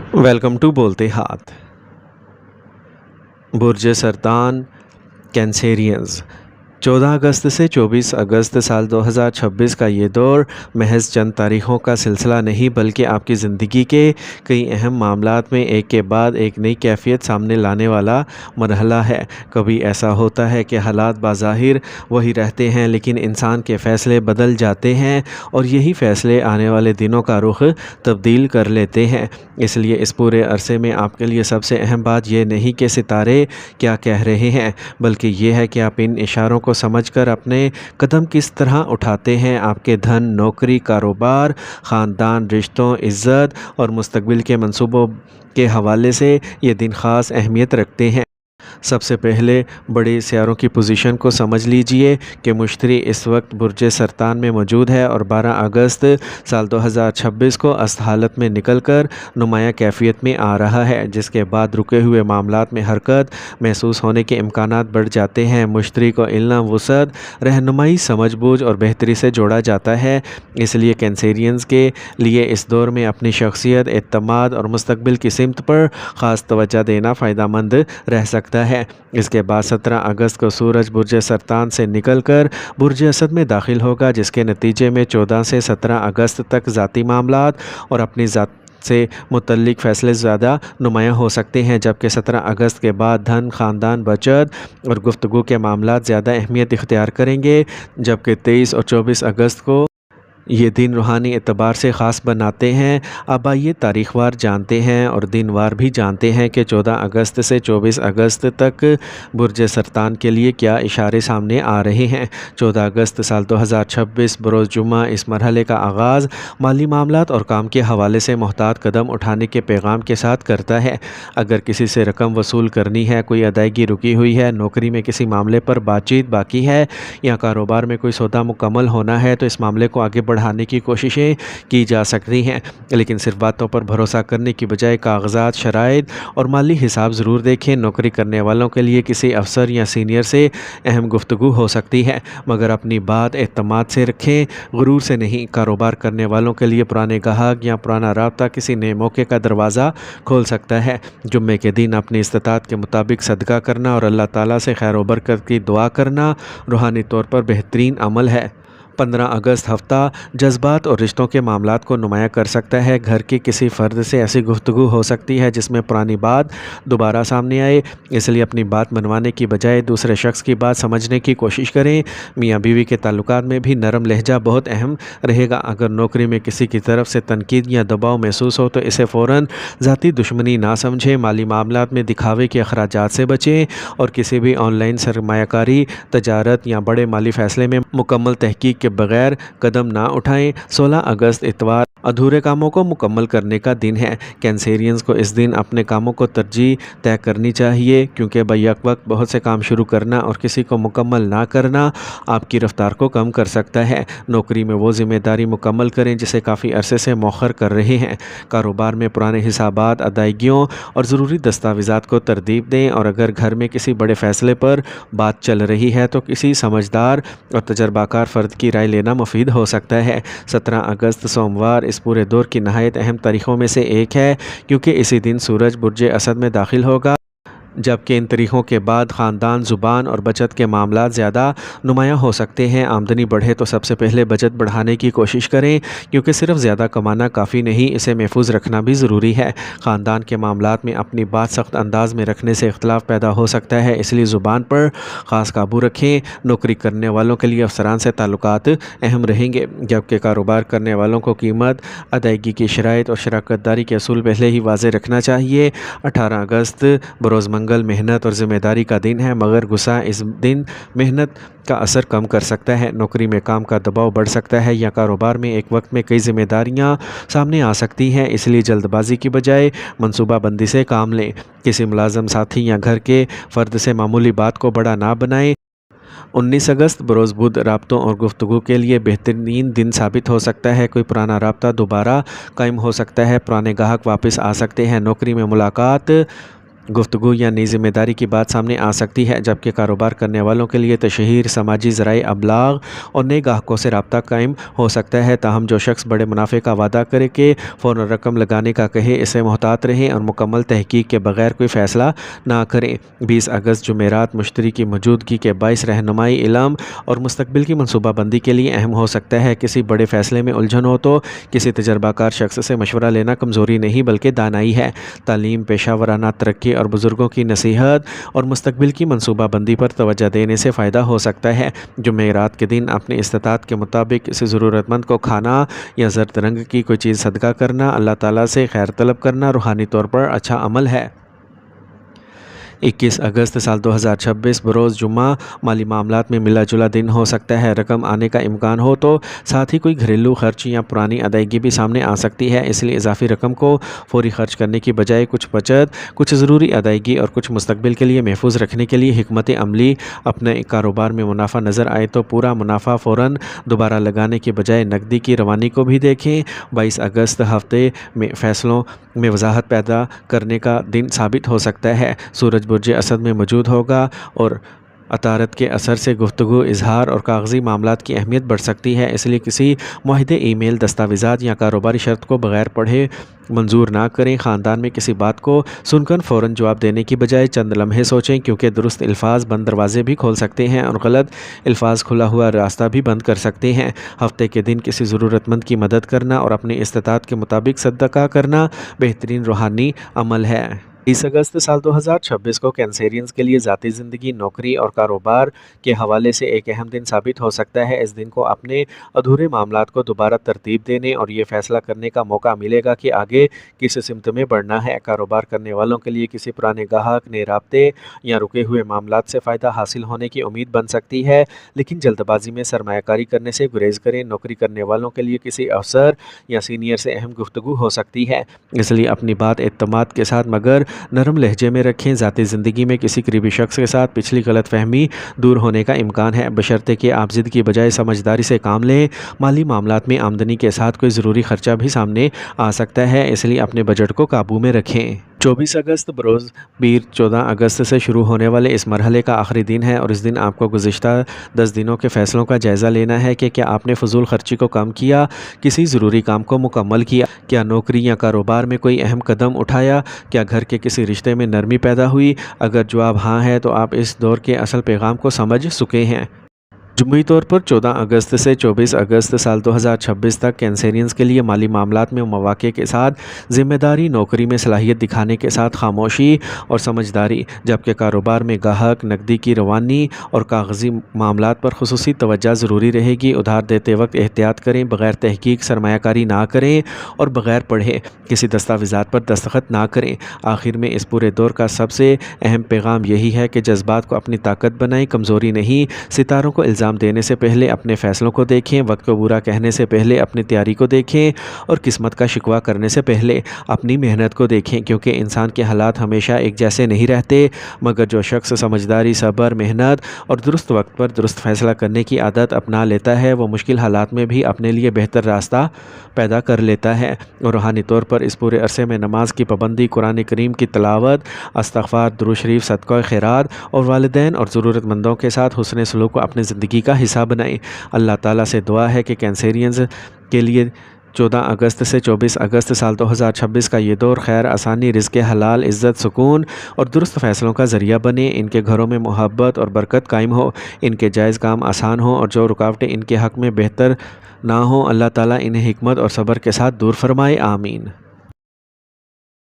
Welcome to बोलते हाथ। बुर्ज सरतान Cancerians 14 अगस्त से 24 अगस्त साल 2026 का ये दौर महज चंद तारीख़ों का सिलसिला नहीं बल्कि आपकी ज़िंदगी के कई अहम मामलात में एक के बाद एक नई कैफियत सामने लाने वाला मरहला है। कभी ऐसा होता है कि हालात बाज़ाहिर वही रहते हैं लेकिन इंसान के फ़ैसले बदल जाते हैं और यही फ़ैसले आने वाले दिनों का रुख तब्दील कर लेते हैं। इसलिए इस पूरे अरसे में आपके लिए सबसे अहम बात यह नहीं कि सितारे क्या कह रहे हैं बल्कि ये है कि आप इन इशारों को समझकर अपने कदम किस तरह उठाते हैं। आपके धन, नौकरी, कारोबार, ख़ानदान, रिश्तों, इज़्ज़त और मुस्तकबिल के मंसूबों के हवाले से ये दिन ख़ास अहमियत रखते हैं। सबसे पहले बड़े सियारों की पोजीशन को समझ लीजिए कि मुश्तरी इस वक्त बुर्ज सरतान में मौजूद है और 12 अगस्त साल 2026 को अस्त हालत में निकलकर नुमाया कैफियत में आ रहा है, जिसके बाद रुके हुए मामलात में हरकत महसूस होने के इम्कानात बढ़ जाते हैं। मुश्तरी को इल्म, वुसअत, रहनुमाई, समझबूझ और बेहतरी से जोड़ा जाता है। इसलिए कैंसेरियंस के लिए इस दौर में अपनी शख्सियत, एतमाद और मुस्तकबिल की सिमत पर ख़ास तवज्जो देना फ़ायदेमंद रह सकता है। इसके बाद 17 अगस्त को सूरज बुर्ज सरतान से निकलकर बुर्ज असद में दाखिल होगा, जिसके नतीजे में 14 से 17 अगस्त तक ज़ाती मामलात और अपनी ज़ात से मुतल्लिक फ़ैसले ज़्यादा नुमायाँ हो सकते हैं, जबकि 17 अगस्त के बाद धन, ख़ानदान, बचत और गुफ्तगू के मामलात ज़्यादा अहमियत इख्तियार करेंगे। जबकि 23 और 24 अगस्त को ये दिन रूहानी एतबार से ख़ास बनाते हैं। अब आइए तारीख़वार जानते हैं और दिनवार भी जानते हैं कि 14 अगस्त से 24 अगस्त तक बुर्ज सरतान के लिए क्या इशारे सामने आ रहे हैं। 14 अगस्त साल 2026 बरोज़ जुम्मा इस मरहले का आगाज़ माली मामलात और काम के हवाले से मुहतात कदम उठाने के पैगाम के साथ करता है। अगर किसी से रकम वसूल करनी है, कोई अदायगी रुकी हुई है, नौकरी में किसी मामले पर बातचीत बाकी है या कारोबार में कोई सौदा मुकम्मल होना है तो इस मामले को आगे बढ़ाने की कोशिशें की जा सकती हैं। लेकिन सिर्फ बातों पर भरोसा करने की बजाय कागजात, शराइत और माली हिसाब ज़रूर देखें। नौकरी करने वालों के लिए किसी अफसर या सीनियर से अहम गुफ्तगू हो सकती है, मगर अपनी बात एतमाद से रखें, गुरूर से नहीं। कारोबार करने वालों के लिए पुराने गाहक या पुराना राब्ता किसी नए मौके का दरवाज़ा खोल सकता है। जुम्मे के दिन अपनी इस्तात के मुताबिक सदका करना और अल्लाह ताला से खैर व बरकत की दुआ करना रूहानी तौर पर बेहतरीन अमल है। 15 अगस्त हफ्ता जज्बात और रिश्तों के मामलात को नुमाया कर सकता है। घर के किसी फ़र्द से ऐसी गुफ्तगू हो सकती है जिसमें पुरानी बात दोबारा सामने आए, इसलिए अपनी बात मनवाने की बजाय दूसरे शख्स की बात समझने की कोशिश करें। मियाँ बीवी के ताल्लुकात में भी नरम लहजा बहुत अहम रहेगा। अगर नौकरी में किसी की तरफ से तनकीद या दबाव महसूस हो तो इसे फ़ौरन ज़ाती दुश्मनी ना समझें। माली मामलात में दिखावे के अखराजात से बचें और किसी भी ऑनलाइन सरमायाकारी, तजारत या बड़े माली फ़ैसले में मुकम्मल तहकीक के बगैर कदम ना उठाएं। 16 अगस्त इतवार अधूरे कामों को मुकम्मल करने का दिन है। कैंसेरियंस को इस दिन अपने कामों को तरजीह तय करनी चाहिए, क्योंकि बैक वक्त बहुत से काम शुरू करना और किसी को मुकम्मल ना करना आपकी रफ्तार को कम कर सकता है। नौकरी में वो ज़िम्मेदारी मुकम्मल करें जिसे काफ़ी अरसे से मौखर कर रहे हैं। कारोबार में पुराने हिसाबात, अदायगियों और ज़रूरी दस्तावेज़ात को तरतीब दें और अगर घर में किसी बड़े फ़ैसले पर बात चल रही है तो किसी समझदार और तजर्बाकार फ़र्द की राय लेना मुफीद हो सकता है। 17 अगस्त सोमवार इस पूरे दौर की नहायत अहम तारीख़ों में से एक है, क्योंकि इसी दिन सूरज बुर्ज असद में दाखिल होगा। जबकि इन तारीख़ों के बाद ख़ानदान, ज़ुबान और बचत के मामलात ज़्यादा नुमायाँ हो सकते हैं। आमदनी बढ़े तो सबसे पहले बचत बढ़ाने की कोशिश करें, क्योंकि सिर्फ ज़्यादा कमाना काफ़ी नहीं, इसे महफूज रखना भी ज़रूरी है। ख़ानदान के मामलात में अपनी बात सख्त अंदाज में रखने से इख्तलाफ पैदा हो सकता है, इसलिए ज़ुबान पर ख़ास काबू रखें। नौकरी करने वालों के लिए अफसरान से ताल्लुकात अहम रहेंगे, जबकि कारोबार करने वालों को कीमत, अदायगी की शराइत और शराकत दारी के असूल पहले ही वाज़े रखना चाहिए। 18 अगस्त बरोज़ मंगल मेहनत और ज़िम्मेदारी का दिन है, मगर गुस्सा इस दिन मेहनत का असर कम कर सकता है। नौकरी में काम का दबाव बढ़ सकता है या कारोबार में एक वक्त में कई जिम्मेदारियां सामने आ सकती हैं, इसलिए जल्दबाजी की बजाय मनसूबाबंदी से काम लें। किसी मुलाजम, साथी या घर के फ़र्द से मामूली बात को बड़ा ना बनाएं। 19 अगस्त बरोज़ बुध राब्तों और गुफ्तगू के लिए बेहतरीन दिन साबित हो सकता है। कोई पुराना राब्ता दोबारा कायम हो सकता है, पुराने गाहक वापस आ सकते हैं। नौकरी में मुलाकात گفتگو یا نئی ذمہ داری کی بات سامنے آ سکتی ہے، جبکہ کاروبار کرنے والوں کے لیے تشہیر، سماجی ذرائع ابلاغ اور نئے گاہکوں سے رابطہ قائم ہو سکتا ہے۔ تاہم جو شخص بڑے منافع کا وعدہ کرے کہ فوراً رقم لگانے کا کہے، اسے محتاط رہیں اور مکمل تحقیق کے بغیر کوئی فیصلہ نہ کریں۔ 20 اگست جمعرات مشتری کی موجودگی کے باعث رہنمائی، علم اور مستقبل کی منصوبہ بندی کے لیے اہم ہو سکتا ہے۔ کسی بڑے فیصلے میں الجھن ہو تو کسی تجربہ کار شخص سے مشورہ لینا کمزوری نہیں بلکہ دانائی ہے۔ تعلیم، پیشہ ورانہ ترقی اور بزرگوں کی نصیحت اور مستقبل کی منصوبہ بندی پر توجہ دینے سے فائدہ ہو سکتا ہے۔ جمعرات کے دن اپنی استطاعت کے مطابق کسی ضرورت مند کو کھانا یا زرد رنگ کی کوئی چیز صدقہ کرنا، اللہ تعالیٰ سے خیر طلب کرنا روحانی طور پر اچھا عمل ہے۔ 21 اگست سال 2026 بروز جمعہ مالی معاملات میں ملا جلا دن ہو سکتا ہے۔ رقم آنے کا امکان ہو تو ساتھ ہی کوئی گھریلو خرچ یا پرانی ادائیگی بھی سامنے آ سکتی ہے، اس لیے اضافی رقم کو فوری خرچ کرنے کی بجائے کچھ بچت، کچھ ضروری ادائیگی اور کچھ مستقبل کے لیے محفوظ رکھنے کے لیے حکمت عملی اپنے کاروبار میں منافع نظر آئے تو پورا منافع فوراً دوبارہ لگانے کی بجائے نقدی کی روانی کو بھی دیکھیں۔ 22 اگست ہفتے میں فیصلوں میں وضاحت پیدا کرنے کا دن ثابت ہو سکتا ہے۔ سورج برج اسد میں موجود ہوگا اور عطارد کے اثر سے گفتگو، اظہار اور کاغذی معاملات کی اہمیت بڑھ سکتی ہے، اس لیے کسی معاہدے، ای میل، دستاویزات یا کاروباری شرط کو بغیر پڑھے منظور نہ کریں۔ خاندان میں کسی بات کو سن کر فوراً جواب دینے کی بجائے چند لمحے سوچیں، کیونکہ درست الفاظ بند دروازے بھی کھول سکتے ہیں اور غلط الفاظ کھلا ہوا راستہ بھی بند کر سکتے ہیں۔ ہفتے کے دن کسی ضرورت مند کی مدد کرنا اور اپنی استطاعت کے مطابق صدقہ کرنا بہترین روحانی عمل ہے۔ 30 اگست سال 2026 کو کینسیرینز کے لیے ذاتی زندگی، نوکری اور کاروبار کے حوالے سے ایک اہم دن ثابت ہو سکتا ہے۔ اس دن کو اپنے ادھورے معاملات کو دوبارہ ترتیب دینے اور یہ فیصلہ کرنے کا موقع ملے گا کہ آگے کس سمت میں بڑھنا ہے۔ کاروبار کرنے والوں کے لیے کسی پرانے گاہک، نئے رابطے یا رکے ہوئے معاملات سے فائدہ حاصل ہونے کی امید بن سکتی ہے، لیکن جلد بازی میں سرمایہ کاری کرنے سے گریز کریں۔ نوکری کرنے والوں کے لیے کسی افسر یا سینئر سے اہم گفتگو ہو سکتی ہے، اس لیے اپنی بات اعتماد کے ساتھ مگر نرم لہجے میں رکھیں۔ ذاتی زندگی میں کسی قریبی شخص کے ساتھ پچھلی غلط فہمی دور ہونے کا امکان ہے، بشرطے کہ آپ ضد کی بجائے سمجھداری سے کام لیں۔ مالی معاملات میں آمدنی کے ساتھ کوئی ضروری خرچہ بھی سامنے آ سکتا ہے، اس لیے اپنے بجٹ کو قابو میں رکھیں۔ 24 اگست بروز پیر 14 اگست سے شروع ہونے والے اس مرحلے کا آخری دن ہے اور اس دن آپ کو گزشتہ 10 دنوں کے فیصلوں کا جائزہ لینا ہے کہ کیا آپ نے فضول خرچی کو کم کیا، کسی ضروری کام کو مکمل کیا، کیا نوکری یا کاروبار میں کوئی اہم قدم اٹھایا، کیا گھر کے کسی رشتے میں نرمی پیدا ہوئی۔ اگر جواب ہاں ہے تو آپ اس دور کے اصل پیغام کو سمجھ چکے ہیں۔ جمہوری طور پر 14 اگست سے 24 اگست سال 2026 تک کینسیرینز کے لیے مالی معاملات میں مواقع کے ساتھ ذمہ داری، نوکری میں صلاحیت دکھانے کے ساتھ خاموشی اور سمجھداری، جبکہ کاروبار میں گاہک، نقدی کی روانی اور کاغذی معاملات پر خصوصی توجہ ضروری رہے گی۔ ادھار دیتے وقت احتیاط کریں، بغیر تحقیق سرمایہ کاری نہ کریں اور بغیر پڑھے کسی دستاویزات پر دستخط نہ کریں۔ آخر میں اس پورے دور کا سب سے اہم پیغام یہی ہے کہ جذبات کو اپنی طاقت بنائیں، کمزوری نہیں۔ ستاروں کو الزام دینے سے پہلے اپنے فیصلوں کو دیکھیں، وقت کو برا کہنے سے پہلے اپنی تیاری کو دیکھیں اور قسمت کا شکوہ کرنے سے پہلے اپنی محنت کو دیکھیں، کیونکہ انسان کے حالات ہمیشہ ایک جیسے نہیں رہتے، مگر جو شخص سمجھداری، صبر، محنت اور درست وقت پر درست فیصلہ کرنے کی عادت اپنا لیتا ہے، وہ مشکل حالات میں بھی اپنے لیے بہتر راستہ پیدا کر لیتا ہے۔ اور روحانی طور پر اس پورے عرصے میں نماز کی پابندی، قرآن کریم کی تلاوت، استغفار، درود شریف، صدقہ خیرات اور والدین اور ضرورت مندوں کے ساتھ حسن سلوک کو اپنی زندگی کا حصہ بنائیں۔ اللہ تعالیٰ سے دعا ہے کہ کینسیرینز کے لیے 14 اگست سے 24 اگست سال 2026 کا یہ دور خیر، آسانی، رزق حلال، عزت، سکون اور درست فیصلوں کا ذریعہ بنے۔ ان کے گھروں میں محبت اور برکت قائم ہو، ان کے جائز کام آسان ہوں اور جو رکاوٹیں ان کے حق میں بہتر نہ ہوں، اللہ تعالیٰ انہیں حکمت اور صبر کے ساتھ دور فرمائے۔ آمین۔